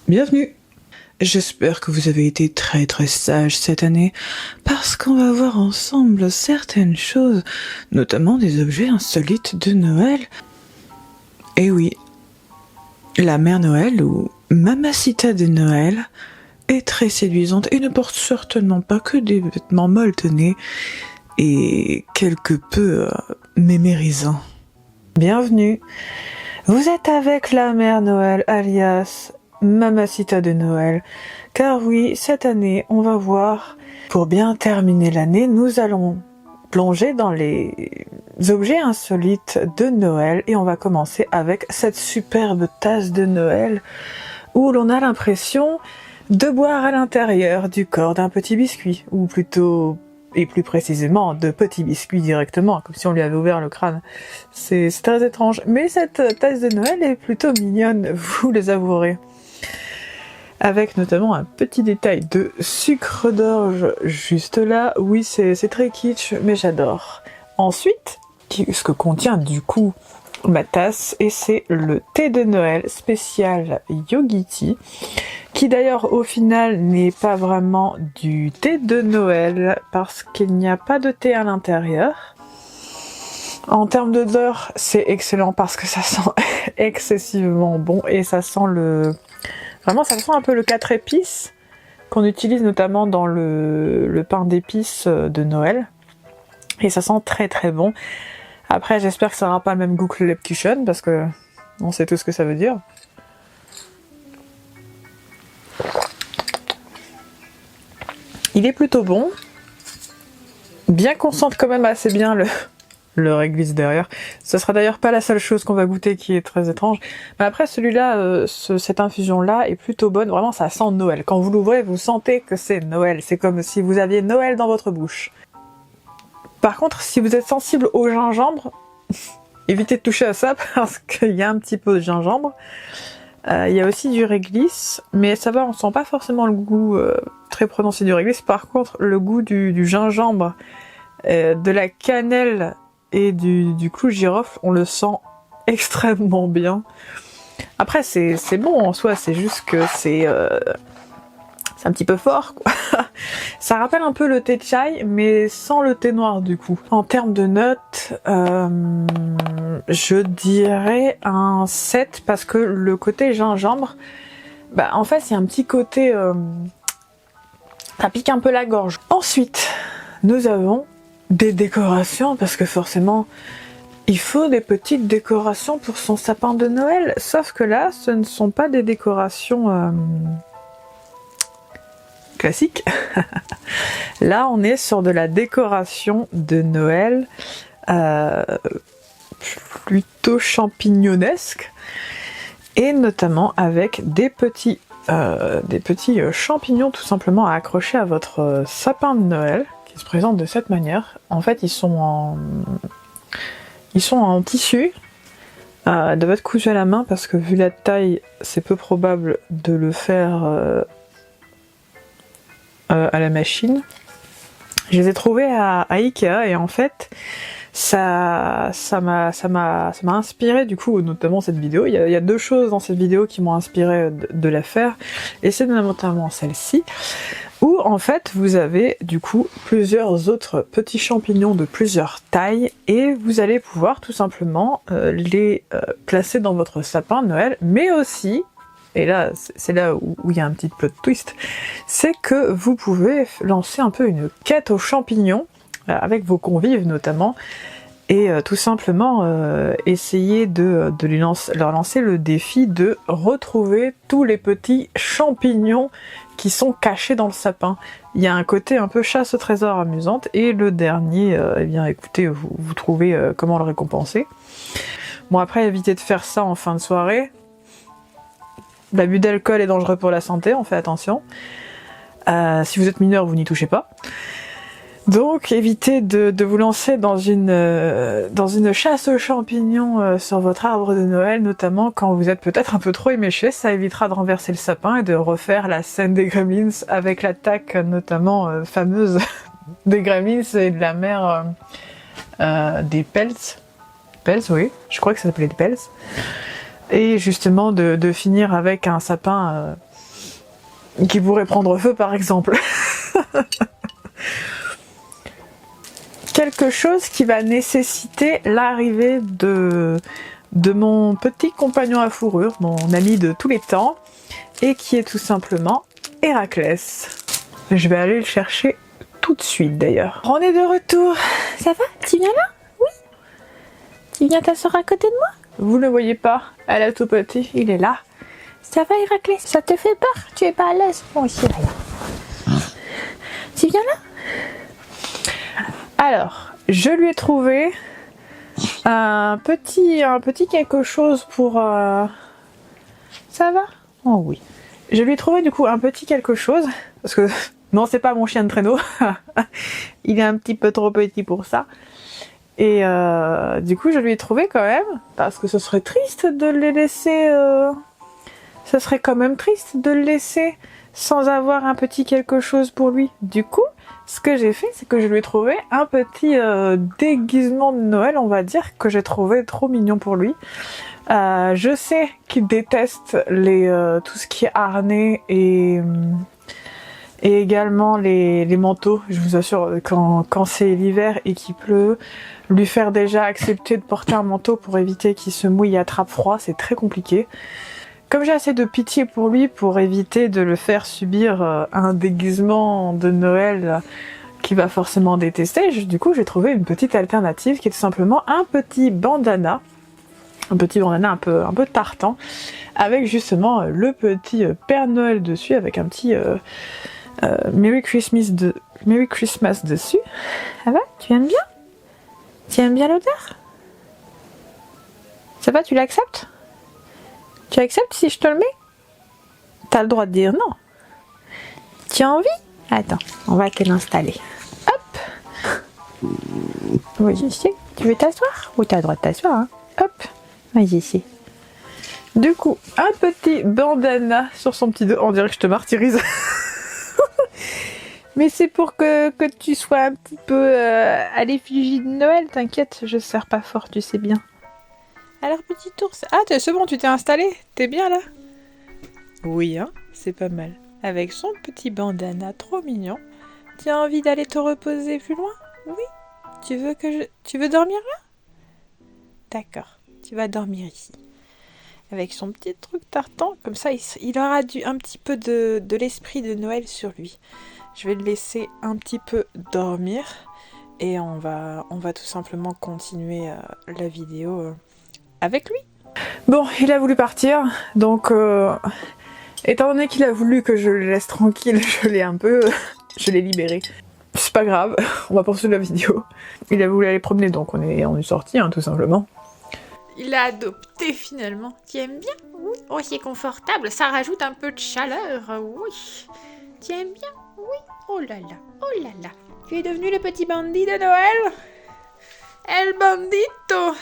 Bienvenue. J'espère que vous avez été très sages cette année, parce qu'on va voir ensemble certaines choses, notamment des objets insolites de Noël. Et oui, la mère Noël, ou Mamacita de Noël, est très séduisante et ne porte certainement pas que des vêtements molletonnés et quelque peu mémérisants. Bienvenue. Vous êtes avec la mère Noël, alias Mamacita de Noël, car oui, cette année, on va voir, pour bien terminer l'année, nous allons plonger dans les objets insolites de Noël, et on va commencer avec cette superbe tasse de Noël, où l'on a l'impression de boire à l'intérieur du corps d'un petit biscuit, ou plutôt, et plus précisément, de petits biscuits directement, comme si on lui avait ouvert le crâne. C'est très étrange, mais cette tasse de Noël est plutôt mignonne, vous les avouerez. Avec notamment un petit détail de sucre d'orge juste là. Oui, c'est très kitsch, mais j'adore. Ensuite, ce que contient du coup ma tasse, et c'est le thé de Noël spécial Yogi Tea, qui d'ailleurs au final n'est pas vraiment du thé de Noël, parce qu'il n'y a pas de thé à l'intérieur. En termes d'odeur, c'est excellent parce que ça sent excessivement bon, et ça sent vraiment, ça sent un peu le 4 épices qu'on utilise notamment dans le pain d'épices de Noël. Et ça sent très bon. Après, j'espère que ça n'aura pas le même goût que le Lebkuchen, parce que on sait tout ce que ça veut dire. Il est plutôt bon. Bien qu'on sente quand même assez bien le réglisse derrière. Ce sera d'ailleurs pas la seule chose qu'on va goûter qui est très étrange. Mais après, celui-là, cette infusion-là est plutôt bonne. Vraiment, ça sent Noël. Quand vous l'ouvrez, vous sentez que c'est Noël. C'est comme si vous aviez Noël dans votre bouche. Par contre, si vous êtes sensible au gingembre, évitez de toucher à ça parce qu'il y a un petit peu de gingembre. Il y a aussi du réglisse, mais ça va, on sent pas forcément le goût très prononcé du réglisse. Par contre, le goût du gingembre, de la cannelle et du clou de girofle, on le sent extrêmement bien. Après, c'est bon en soi, c'est juste que c'est un petit peu fort, quoi. Ça rappelle un peu le thé chai, mais sans le thé noir du coup. En termes de notes, je dirais un 7, parce que le côté gingembre, en fait, il y a un petit côté... ça pique un peu la gorge. Ensuite, nous avons des décorations, parce que forcément il faut des petites décorations pour son sapin de Noël, sauf que là ce ne sont pas des décorations classiques. Là on est sur de la décoration de Noël plutôt champignonesque, et notamment avec des petits champignons tout simplement à accrocher à votre sapin de Noël, qui se présente de cette manière. En fait, ils sont en tissu, de votre cousu à la main, parce que vu la taille, c'est peu probable de le faire à la machine. Je les ai trouvés à Ikea, et en fait, ça m'a inspiré du coup, notamment cette vidéo. Il y a deux choses dans cette vidéo qui m'ont inspiré de la faire, et c'est notamment celle-ci, où en fait vous avez du coup plusieurs autres petits champignons de plusieurs tailles, et vous allez pouvoir tout simplement les placer dans votre sapin de Noël, mais aussi, et là c'est là où il y a un petit plot twist, c'est que vous pouvez lancer un peu une quête aux champignons, avec vos convives notamment, et tout simplement essayer de leur lancer le défi de retrouver tous les petits champignons qui sont cachés dans le sapin. Il y a un côté un peu chasse au trésor amusante, et le dernier, eh bien écoutez, vous trouvez comment le récompenser. Bon, après, évitez de faire ça en fin de soirée. L'abus d'alcool est dangereux pour la santé, on fait attention. Si vous êtes mineur, vous n'y touchez pas. Donc évitez de vous lancer dans une chasse aux champignons sur votre arbre de Noël, notamment quand vous êtes peut-être un peu trop éméché. Ça évitera de renverser le sapin et de refaire la scène des Gremlins, avec l'attaque notamment fameuse des Gremlins et de la mère des pels, oui, je crois que ça s'appelait des pels, et justement de finir avec un sapin qui pourrait prendre feu par exemple. Quelque chose qui va nécessiter l'arrivée de mon petit compagnon à fourrure, mon ami de tous les temps, et qui est tout simplement Héraclès. Je vais aller le chercher tout de suite d'ailleurs. On est de retour. Ça va? Tu viens là? Oui. Tu viens t'asseoir à côté de moi? Vous ne le voyez pas, elle est tout petit, il est là. Ça va Héraclès? Ça te fait peur? Tu es pas à l'aise? Bon, ici rien. Tu viens là? Alors, je lui ai trouvé un petit quelque chose pour... Ça va? Oh oui. Je lui ai trouvé du coup un petit quelque chose, parce que non, c'est pas mon chien de traîneau. Il est un petit peu trop petit pour ça. Et du coup, je lui ai trouvé quand même, parce que ce serait triste de les laisser... Ce serait quand même triste de le laisser sans avoir un petit quelque chose pour lui. Du coup, ce que j'ai fait, c'est que je lui ai trouvé un petit déguisement de Noël, on va dire, que j'ai trouvé trop mignon pour lui. Je sais qu'il déteste tout ce qui est harnais et également les manteaux. Je vous assure, quand c'est l'hiver et qu'il pleut, lui faire déjà accepter de porter un manteau pour éviter qu'il se mouille et attrape froid, c'est très compliqué. Comme j'ai assez de pitié pour lui pour éviter de le faire subir un déguisement de Noël qu'il va forcément détester, du coup j'ai trouvé une petite alternative qui est tout simplement un petit bandana. Un petit bandana un peu tartan, avec justement le petit Père Noël dessus, avec un petit Merry Christmas dessus. Ça va? Tu aimes bien? Tu aimes bien l'odeur? Ça va, tu l'acceptes? Tu acceptes si je te le mets? T'as le droit de dire non. Tu as envie? Attends, on va te l'installer. Hop! Oui, je sais. Tu veux t'asseoir? Ou t'as le droit de t'asseoir, hein? Hop! Vas-y, ici. Du coup, un petit bandana sur son petit dos. On dirait que je te martyrise. Mais c'est pour que tu sois un petit peu à l'effigie de Noël. T'inquiète, je serre pas fort, tu sais bien. Alors, petit ours. Ah, c'est bon, tu t'es installé? T'es bien là? Oui, hein, c'est pas mal. Avec son petit bandana trop mignon. Tu as envie d'aller te reposer plus loin? Oui. Tu veux dormir là? D'accord. Tu vas dormir ici. Avec son petit truc tartan, comme ça il aura un petit peu de l'esprit de Noël sur lui. Je vais le laisser un petit peu dormir et on va tout simplement continuer la vidéo avec lui. Bon, il a voulu partir, donc étant donné qu'il a voulu que je le laisse tranquille, je l'ai libéré. C'est pas grave, on va poursuivre la vidéo. Il a voulu aller promener, donc on est sortis, hein, tout simplement. Il a adopté finalement. Tu aimes bien? Oui. Oh, c'est confortable. Ça rajoute un peu de chaleur. Oui. Tu aimes bien? Oui. Oh là là. Oh là là. Tu es devenu le petit bandit de Noël? El Bandito.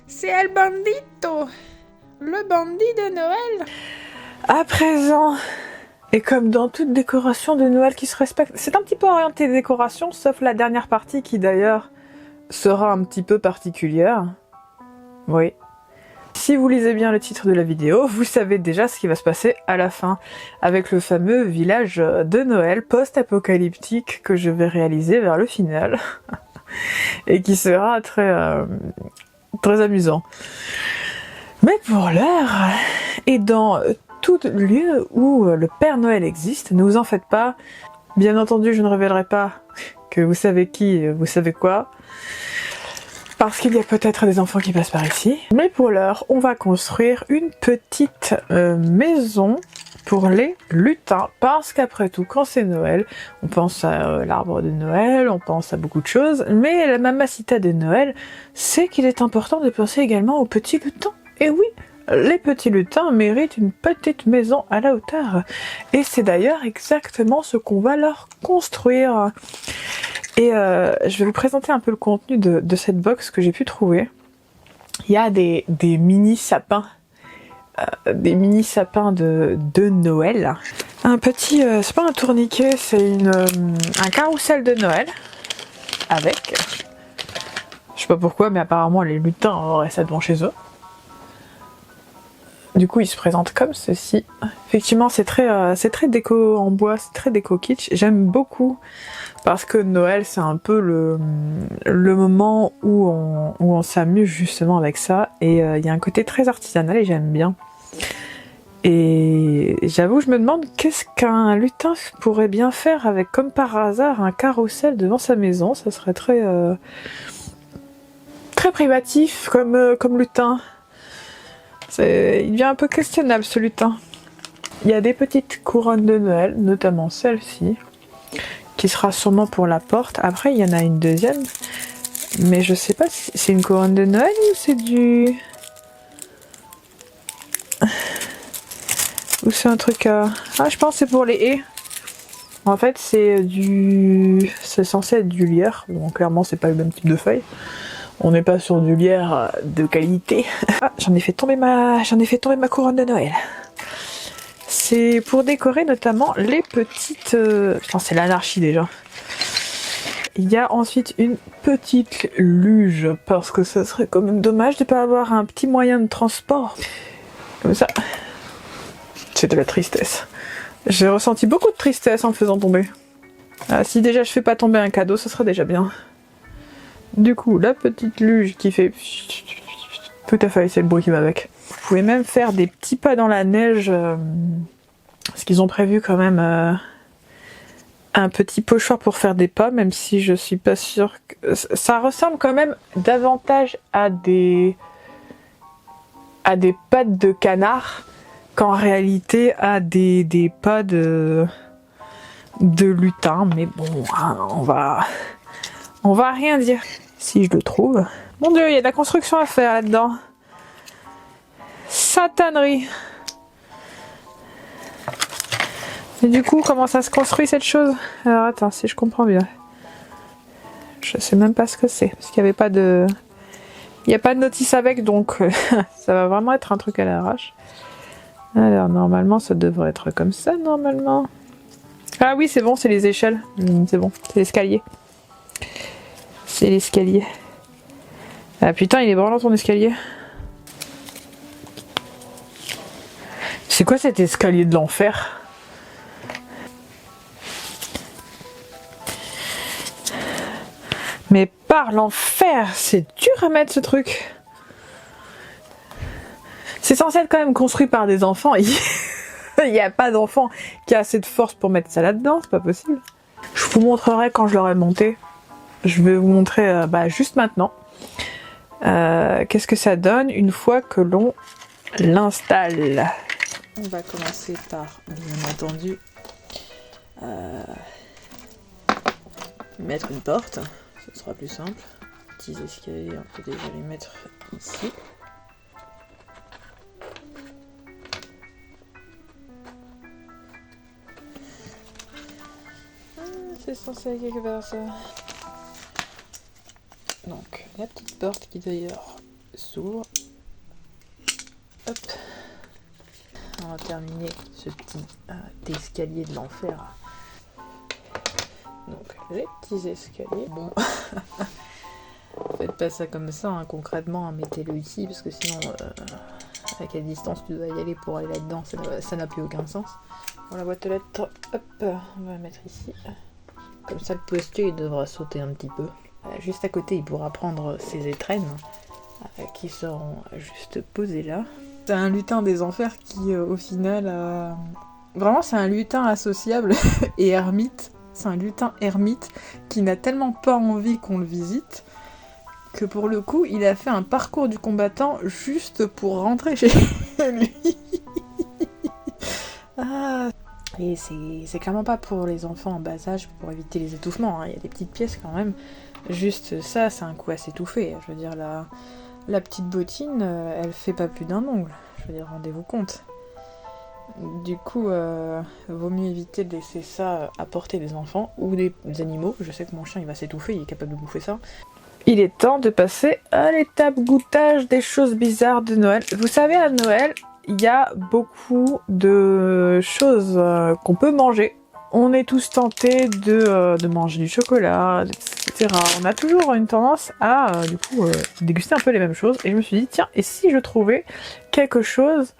C'est El Bandito. Le bandit de Noël. À présent, et comme dans toute décoration de Noël qui se respecte, c'est un petit peu orienté décoration, sauf la dernière partie qui d'ailleurs sera un petit peu particulière. Oui. Si vous lisez bien le titre de la vidéo, vous savez déjà ce qui va se passer à la fin, avec le fameux village de Noël post-apocalyptique que je vais réaliser vers le final, et qui sera très amusant. Mais pour l'heure, et dans tout lieu où le Père Noël existe, ne vous en faites pas, bien entendu je ne révélerai pas que vous savez qui, vous savez quoi, parce qu'il y a peut-être des enfants qui passent par ici. Mais pour l'heure, on va construire une petite maison pour les lutins. Parce qu'après tout, quand c'est Noël, on pense à l'arbre de Noël, on pense à beaucoup de choses. Mais la mamacita de Noël, c'est qu'il est important de penser également aux petits lutins. Et oui, les petits lutins méritent une petite maison à la hauteur. Et c'est d'ailleurs exactement ce qu'on va leur construire. Et je vais vous présenter un peu le contenu de cette box que j'ai pu trouver. Il y a des mini sapins, de Noël. Un petit, c'est pas un tourniquet, c'est un carrousel de Noël avec pas pourquoi, mais apparemment les lutins auraient ça devant chez eux. Du coup, il se présente comme ceci. Effectivement, c'est très déco en bois, c'est très déco kitsch. J'aime beaucoup parce que Noël, c'est un peu le moment où on s'amuse justement avec ça. Et il y a un côté très artisanal et j'aime bien. Et j'avoue, je me demande qu'est-ce qu'un lutin pourrait bien faire avec, comme par hasard, un carrousel devant sa maison. Ça serait très privatif comme lutin. Il devient un peu questionnable ce lutin. Il y a des petites couronnes de Noël, notamment celle-ci, qui sera sûrement pour la porte. Après, il y en a une deuxième, mais je sais pas si c'est une couronne de Noël ou c'est du... Ou c'est un truc à... Ah, je pense que c'est pour les haies. En fait, c'est censé être du lierre. Bon, clairement, c'est pas le même type de feuille. On n'est pas sur du lierre de qualité. Ah, j'en ai fait tomber ma couronne de Noël. C'est pour décorer notamment les petites... Putain, c'est l'anarchie déjà. Il y a ensuite une petite luge, parce que ça serait quand même dommage de ne pas avoir un petit moyen de transport. Comme ça. C'est de la tristesse. J'ai ressenti beaucoup de tristesse en le faisant tomber. Ah, si déjà je fais pas tomber un cadeau, ce serait déjà bien. Du coup, la petite luge qui fait... Tout à fait, c'est le bruit qui va avec. Vous pouvez même faire des petits pas dans la neige, parce qu'ils ont prévu quand même un petit pochoir pour faire des pas, même si je suis pas sûre que... Ça ressemble quand même davantage à des pattes de canard qu'en réalité à des pas de lutin, mais bon, hein, on va rien dire. Si je le trouve. Mon dieu, il y a de la construction à faire là-dedans. Satanerie. Et du coup, comment ça se construit cette chose? Alors attends, si je comprends bien. Je sais même pas ce que c'est. Parce qu'il n'y avait pas de... Il n'y a pas de notice avec, donc ça va vraiment être un truc à l'arrache. Alors normalement, ça devrait être comme ça, normalement. Ah oui, c'est bon, c'est les échelles. C'est bon, c'est l'escalier. C'est l'escalier. Ah putain, il est branlant ton escalier. C'est quoi cet escalier de l'enfer? Mais par l'enfer, c'est dur à mettre ce truc. C'est censé être quand même construit par des enfants. Il n'y a pas d'enfant qui a assez de force pour mettre ça là-dedans, c'est pas possible. Je vous montrerai quand je l'aurai monté. Je vais vous montrer juste maintenant qu'est-ce que ça donne une fois que l'on l'installe. On va commencer par, bien entendu, mettre une porte. Ce sera plus simple. Petits escaliers, on peut déjà les mettre ici. C'est censé aller quelque part ça. Donc la petite porte qui d'ailleurs s'ouvre. Hop. On va terminer ce petit escalier de l'enfer. Donc les petits escaliers. Bon, faites pas ça comme ça, hein, concrètement, hein, mettez-le ici parce que sinon, à quelle distance tu dois y aller pour aller là-dedans, ça n'a plus aucun sens. Bon, la boîte aux lettres, hop, on va la mettre ici. Comme ça, le postier il devra sauter un petit peu. Juste à côté, il pourra prendre ses étrennes qui seront juste posées là. C'est un lutin des enfers qui, au final, vraiment, c'est un lutin associable et ermite. C'est un lutin ermite qui n'a tellement pas envie qu'on le visite que pour le coup, il a fait un parcours du combattant juste pour rentrer chez lui. Ah. Et c'est clairement pas pour les enfants en bas âge, pour éviter les étouffements, hein. Il y a des petites pièces quand même. Juste ça, c'est un coup à s'étouffer. Je veux dire, la petite bottine, elle fait pas plus d'un ongle. Je veux dire, rendez-vous compte. Du coup, vaut mieux éviter de laisser ça à portée des enfants ou des animaux. Je sais que mon chien, il va s'étouffer, il est capable de bouffer ça. Il est temps de passer à l'étape goûtage des choses bizarres de Noël. Vous savez, à Noël, il y a beaucoup de choses qu'on peut manger. On est tous tentés de manger du chocolat, etc. On a toujours une tendance à déguster un peu les mêmes choses. Et je me suis dit, tiens, et si je trouvais quelque chose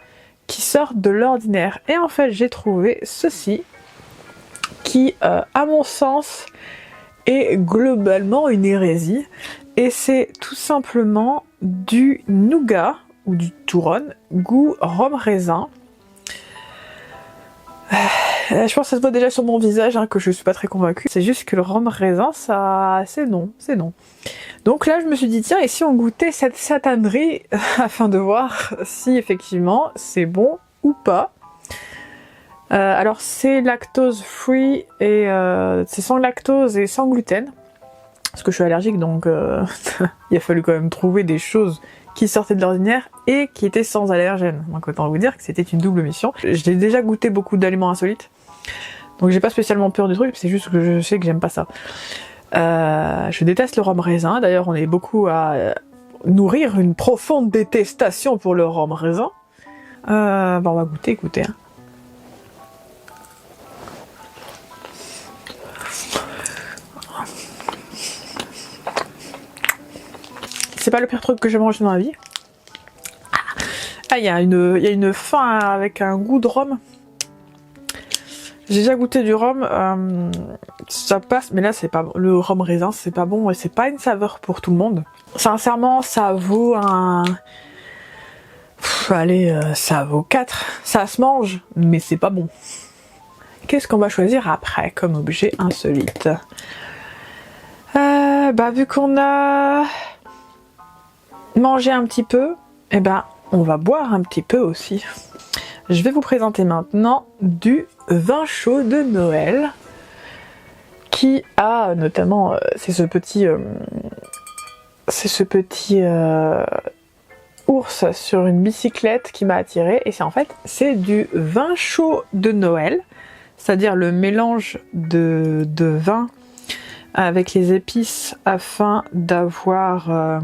qui sort de l'ordinaire? Et en fait, j'ai trouvé ceci, qui, à mon sens, est globalement une hérésie. Et c'est tout simplement du nougat, ou du touron, goût rhum raisin. Je pense que ça se voit déjà sur mon visage que je suis pas très convaincue. C'est juste que le rhum raisin, ça, c'est non. Donc là, je me suis dit, tiens, et si on goûtait cette satanerie afin de voir si effectivement c'est bon ou pas. Alors c'est lactose free et c'est sans lactose et sans gluten. Parce que je suis allergique, donc il a fallu quand même trouver des choses qui sortaient de l'ordinaire et qui étaient sans allergènes. Donc autant vous dire que c'était une double mission. J'ai déjà goûté beaucoup d'aliments insolites, donc j'ai pas spécialement peur du truc, c'est juste que je sais que j'aime pas ça. Je déteste le rhum raisin, d'ailleurs on est beaucoup à nourrir une profonde détestation pour le rhum raisin. On va goûter, écoutez. C'est pas le pire truc que j'ai mangé dans ma vie. Ah, il y a une fin avec un goût de rhum. J'ai déjà goûté du rhum, ça passe, mais là c'est pas bon. Le rhum raisin c'est pas bon et c'est pas une saveur pour tout le monde. Sincèrement, ça vaut un... ça vaut 4. Ça se mange, mais c'est pas bon. Qu'est-ce qu'on va choisir après comme objet insolite? Vu qu'on a mangé un petit peu, on va boire un petit peu aussi. Je vais vous présenter maintenant du vin chaud de Noël qui a notamment, c'est ce petit ours sur une bicyclette qui m'a attiré, et c'est du vin chaud de Noël, c'est-à-dire le mélange de vin avec les épices afin d'avoir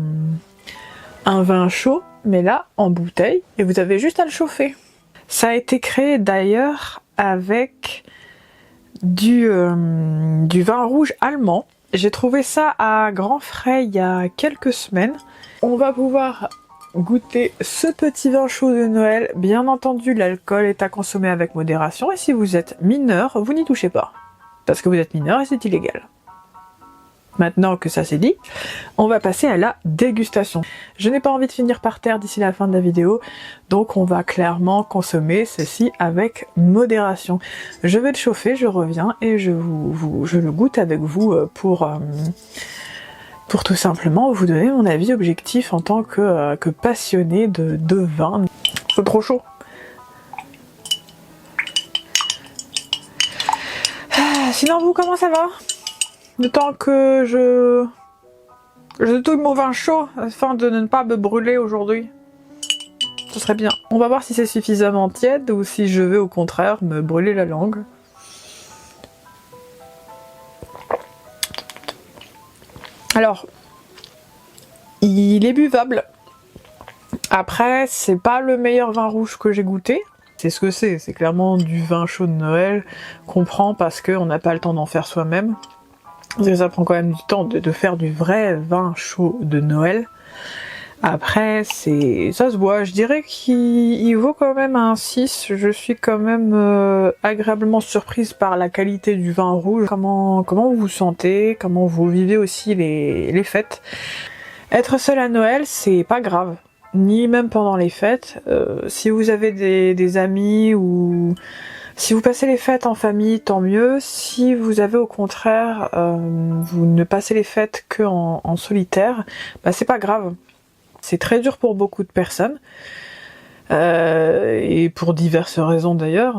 un vin chaud, mais là en bouteille, et vous avez juste à le chauffer. Ça a été créé d'ailleurs avec du vin rouge allemand. J'ai trouvé ça à grands frais il y a quelques semaines. On va pouvoir goûter ce petit vin chaud de Noël. Bien entendu, l'alcool est à consommer avec modération, et si vous êtes mineur, vous n'y touchez pas. Parce que vous êtes mineur et c'est illégal. Maintenant que ça c'est dit, on va passer à la dégustation. Je n'ai pas envie de finir par terre d'ici la fin de la vidéo, donc on va clairement consommer ceci avec modération. Je vais le chauffer, je reviens et je le goûte avec vous pour tout simplement vous donner mon avis objectif en tant que passionné de vin. C'est trop chaud. Sinon vous, comment ça va? Le temps que je touille mon vin chaud afin de ne pas me brûler aujourd'hui. Ce serait bien. On va voir si c'est suffisamment tiède ou si je vais au contraire me brûler la langue. Alors, il est buvable. Après, c'est pas le meilleur vin rouge que j'ai goûté. C'est ce que c'est clairement du vin chaud de Noël qu'on prend parce qu'on n'a pas le temps d'en faire soi-même. Parce que ça prend quand même du temps de faire du vrai vin chaud de Noël. Après, ça se boit. Je dirais qu'il vaut quand même un 6. Je suis quand même agréablement surprise par la qualité du vin rouge. Comment vous vous sentez? Comment vous vivez aussi les fêtes? Être seul à Noël, c'est pas grave. Ni même pendant les fêtes. Si vous avez des amis ou... Si vous passez les fêtes en famille, tant mieux. Si vous avez au contraire, vous ne passez les fêtes que en solitaire, c'est pas grave. C'est très dur pour beaucoup de personnes. Et pour diverses raisons d'ailleurs.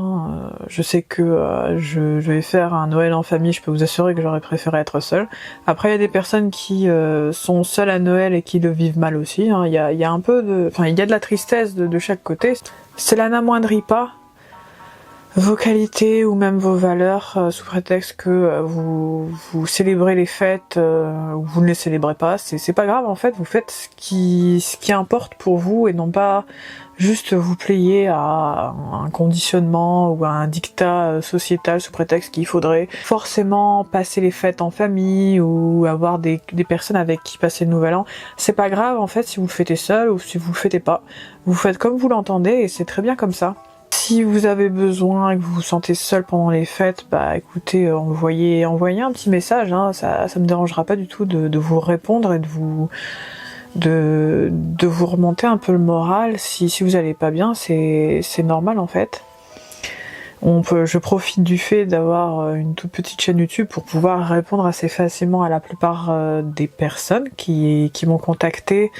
Je sais que je vais faire un Noël en famille, je peux vous assurer que j'aurais préféré être seule. Après il y a des personnes qui sont seules à Noël et qui le vivent mal aussi. Il y a un peu de... Enfin il y a de la tristesse de chaque côté. Cela n'amoindrit pas vos qualités ou même vos valeurs sous prétexte que vous célébrez les fêtes ou vous ne les célébrez pas. C'est pas grave en fait, vous faites ce qui importe pour vous et non pas juste vous plier à un conditionnement ou à un dictat sociétal sous prétexte qu'il faudrait forcément passer les fêtes en famille ou avoir des personnes avec qui passer le nouvel an. C'est pas grave en fait si vous le fêtez seul ou si vous le fêtez pas. Vous faites comme vous l'entendez et c'est très bien comme ça. Si vous avez besoin et que vous vous sentez seul pendant les fêtes, bah écoutez, envoyez un petit message, hein, ça me dérangera pas du tout de vous répondre et de vous remonter un peu le moral si vous allez pas bien, c'est normal en fait. Je profite du fait d'avoir une toute petite chaîne YouTube pour pouvoir répondre assez facilement à la plupart des personnes qui m'ont contacté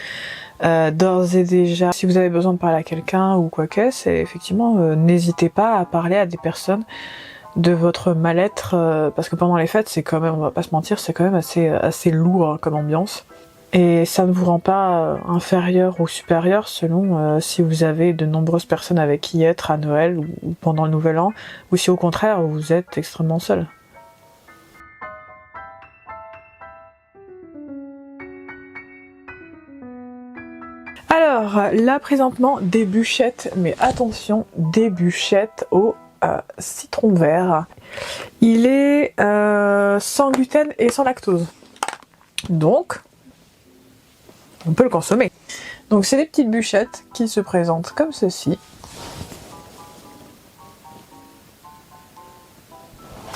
d'ores et déjà. Si vous avez besoin de parler à quelqu'un ou quoi que c'est, effectivement, n'hésitez pas à parler à des personnes de votre mal-être parce que pendant les fêtes, c'est quand même, on va pas se mentir, c'est quand même assez lourd hein, comme ambiance. Et ça ne vous rend pas inférieur ou supérieur selon si vous avez de nombreuses personnes avec qui être à Noël ou pendant le Nouvel An, ou si au contraire vous êtes extrêmement seul. Alors là présentement des bûchettes, mais attention, des bûchettes au citron vert. Il est sans gluten et sans lactose. Donc on peut le consommer. Donc c'est des petites bûchettes qui se présentent comme ceci.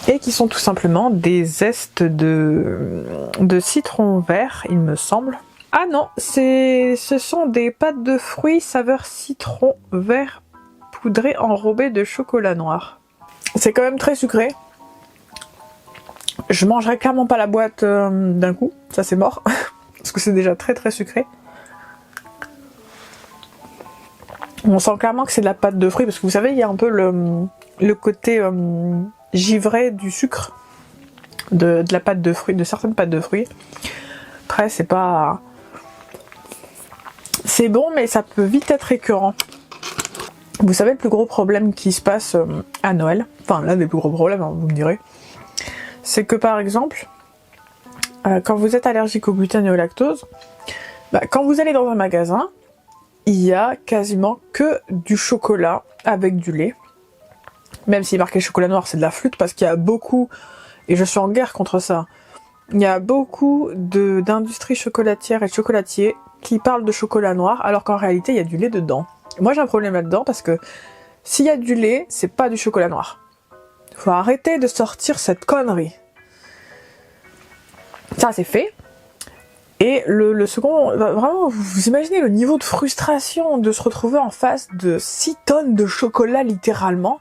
Et qui sont tout simplement des zestes de citron vert, il me semble. Ah non, ce sont des pâtes de fruits saveur citron vert poudré enrobé de chocolat noir. C'est quand même très sucré. Je mangerai clairement pas la boîte d'un coup, ça c'est mort. Parce que c'est déjà très très sucré. On sent clairement que c'est de la pâte de fruits, parce que vous savez, il y a un peu le côté givré du sucre de la pâte de fruits, de certaines pâtes de fruits. Après, c'est pas... C'est bon, mais ça peut vite être écœurant. Vous savez, le plus gros problème qui se passe à Noël, enfin l'un des plus gros problèmes, hein, vous me direz, c'est que par exemple... quand vous êtes allergique au gluten et au lactose, quand vous allez dans un magasin, il y a quasiment que du chocolat avec du lait. Même s'il est marqué chocolat noir, c'est de la flûte parce qu'il y a beaucoup, et je suis en guerre contre ça, il y a beaucoup d'industries chocolatières et de chocolatiers qui parlent de chocolat noir alors qu'en réalité il y a du lait dedans. Moi j'ai un problème là-dedans parce que s'il y a du lait, c'est pas du chocolat noir. Faut arrêter de sortir cette connerie. Ça c'est fait. Et le second, vraiment, vous imaginez le niveau de frustration de se retrouver en face de 6 tonnes de chocolat littéralement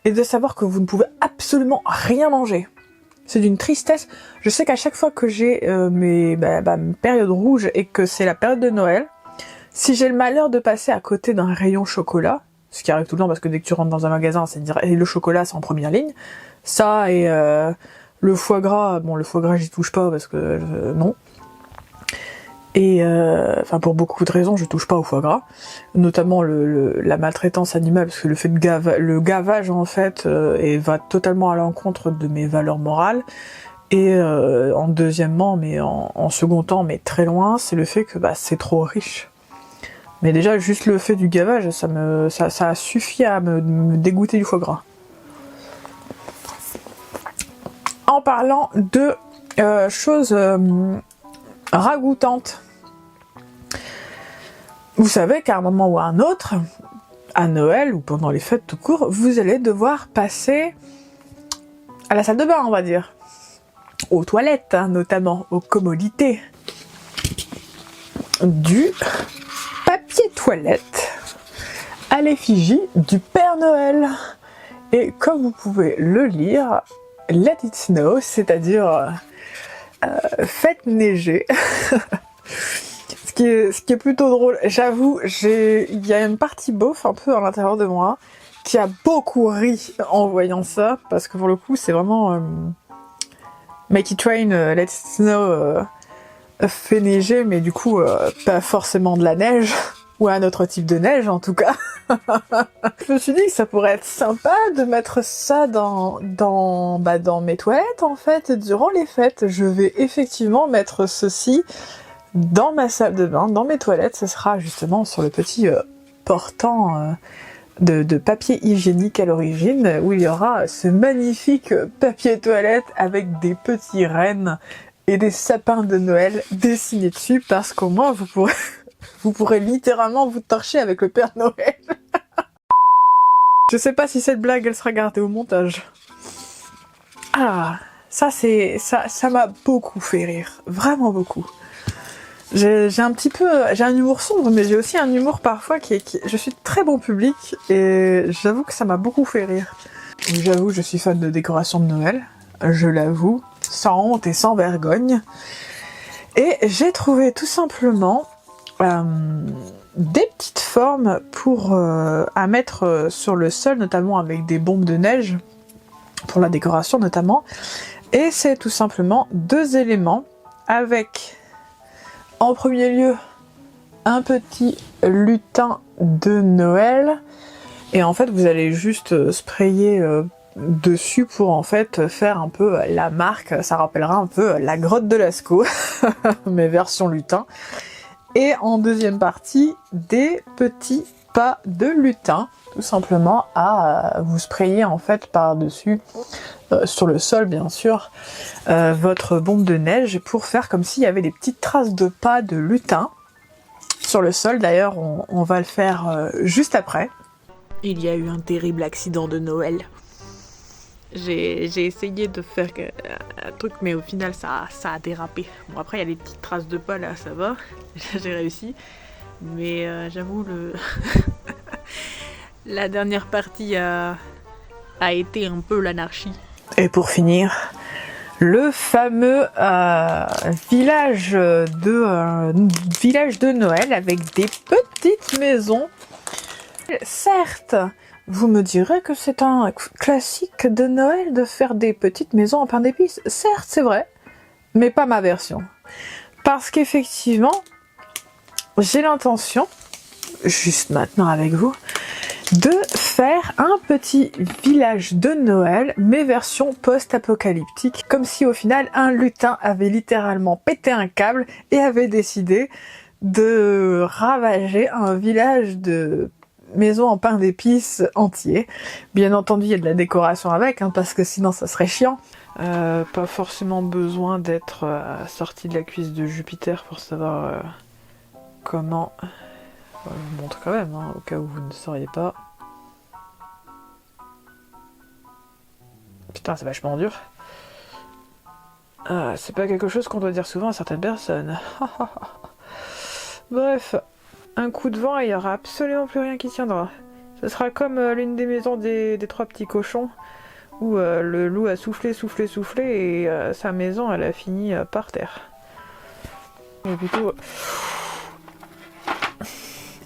et de savoir que vous ne pouvez absolument rien manger. C'est d'une tristesse. Je sais qu'à chaque fois que j'ai mes périodes rouges et que c'est la période de Noël, si j'ai le malheur de passer à côté d'un rayon chocolat, ce qui arrive tout le temps parce que dès que tu rentres dans un magasin, c'est dire et le chocolat c'est en première ligne, ça et le foie gras, bon le foie gras j'y touche pas parce que non. Et pour beaucoup de raisons, je touche pas au foie gras, notamment la maltraitance animale, parce que le fait de le gavage en fait va totalement à l'encontre de mes valeurs morales. Et en deuxièmement, mais en second temps, mais très loin, c'est le fait que c'est trop riche. Mais déjà juste le fait du gavage, ça a suffi à me dégoûter du foie gras. En parlant de choses ragoûtante. Vous savez qu'à un moment ou à un autre, à Noël ou pendant les fêtes tout court, vous allez devoir passer à la salle de bain, on va dire. Aux toilettes, hein, notamment, aux commodités. Du papier toilette à l'effigie du Père Noël. Et comme vous pouvez le lire, let it snow, c'est-à-dire... faites neiger. ce qui est plutôt drôle. J'avoue, il y a une partie beauf un peu à l'intérieur de moi qui a beaucoup ri en voyant ça, parce que pour le coup c'est vraiment make it rain, let it snow, fait neiger, mais du coup pas forcément de la neige ou un autre type de neige en tout cas. Je me suis dit que ça pourrait être sympa de mettre ça dans mes toilettes en fait. Durant les fêtes, je vais effectivement mettre ceci dans ma salle de bain, dans mes toilettes. Ce sera justement sur le petit portant de papier hygiénique à l'origine, où il y aura ce magnifique papier toilette avec des petits rennes et des sapins de Noël dessinés dessus, parce qu'au moins vous pourrez littéralement vous torcher avec le Père Noël. Je sais pas si cette blague elle sera gardée au montage. Ah, ça m'a beaucoup fait rire, vraiment beaucoup. J'ai un humour sombre, mais j'ai aussi un humour parfois je suis très bon public, et j'avoue que ça m'a beaucoup fait rire. J'avoue, je suis fan de décoration de Noël, je l'avoue, sans honte et sans vergogne. Et j'ai trouvé tout simplement des petites formes à mettre sur le sol, notamment avec des bombes de neige, pour la décoration notamment. Et c'est tout simplement 2 éléments avec... En premier lieu, un petit lutin de Noël. Et en fait, vous allez juste sprayer dessus pour en fait faire un peu la marque. Ça rappellera un peu la grotte de Lascaux, mais version lutin. Et en deuxième partie, des petits pas de lutin, tout simplement à vous sprayer en fait par-dessus, sur le sol bien sûr, votre bombe de neige pour faire comme s'il y avait des petites traces de pas de lutin sur le sol. D'ailleurs, on va le faire juste après. Il y a eu un terrible accident de Noël. J'ai essayé de faire un truc, mais au final ça a dérapé. Bon, après il y a des petites traces de pas là, ça va, j'ai réussi. Mais j'avoue, la dernière partie a été un peu l'anarchie. Et pour finir, le fameux village de Noël avec des petites maisons. Certes, vous me direz que c'est un classique de Noël de faire des petites maisons en pain d'épices. Certes, c'est vrai, mais pas ma version. Parce qu'effectivement, j'ai l'intention, juste maintenant avec vous, de faire un petit village de Noël, mais version post-apocalyptique, comme si au final un lutin avait littéralement pété un câble et avait décidé de ravager un village de maisons en pain d'épices entier. Bien entendu, il y a de la décoration avec, parce que sinon ça serait chiant. Pas forcément besoin d'être sorti de la cuisse de Jupiter pour savoir comment... je vous montre quand même, au cas où vous ne sauriez pas. Putain, c'est vachement dur. C'est pas quelque chose qu'on doit dire souvent à certaines personnes. Bref, un coup de vent et il n'y aura absolument plus rien qui tiendra. Ce sera comme l'une des maisons des 3 petits cochons, où le loup a soufflé et sa maison elle a fini par terre. Mais plutôt...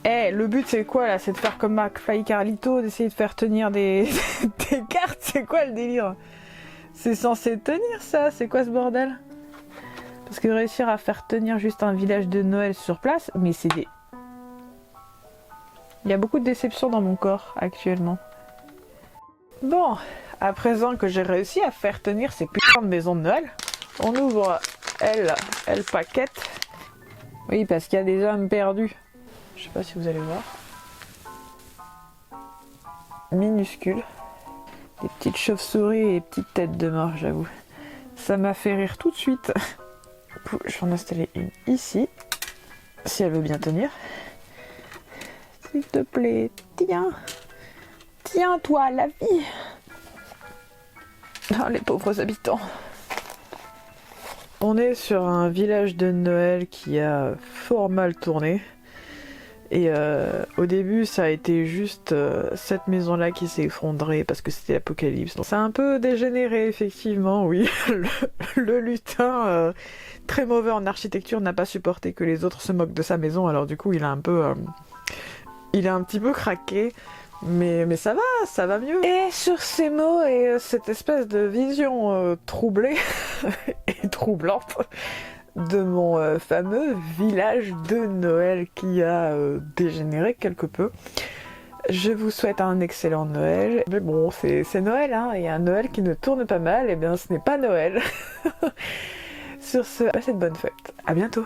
le but c'est quoi là? C'est de faire comme McFly Carlito, d'essayer de faire tenir des cartes? C'est quoi le délire? C'est censé tenir ça? C'est quoi ce bordel? Parce que réussir à faire tenir juste un village de Noël sur place, mais c'est des... Il y a beaucoup de déception dans mon corps actuellement. Bon, à présent que j'ai réussi à faire tenir ces putains de maisons de Noël, on ouvre elle paquette. Oui, parce qu'il y a des âmes perdues. Je sais pas si vous allez voir. Minuscule. Des petites chauves-souris et des petites têtes de mort, j'avoue. Ça m'a fait rire tout de suite. Je vais en installer une ici. Si elle veut bien tenir. S'il te plaît, tiens. Tiens-toi la vie. Oh, les pauvres habitants. On est sur un village de Noël qui a fort mal tourné. Et au début ça a été juste cette maison là qui s'est effondrée parce que c'était l'apocalypse. Donc ça a un peu dégénéré effectivement, oui. Le lutin très mauvais en architecture n'a pas supporté que les autres se moquent de sa maison, alors du coup il a un petit peu craqué. Mais ça va mieux. Et sur ces mots et cette espèce de vision troublée et troublante, de mon fameux village de Noël qui a dégénéré quelque peu. Je vous souhaite un excellent Noël. Mais bon, c'est Noël, hein, et un Noël qui ne tourne pas mal, et bien ce n'est pas Noël. Sur ce, passez de bonnes fêtes. À bientôt.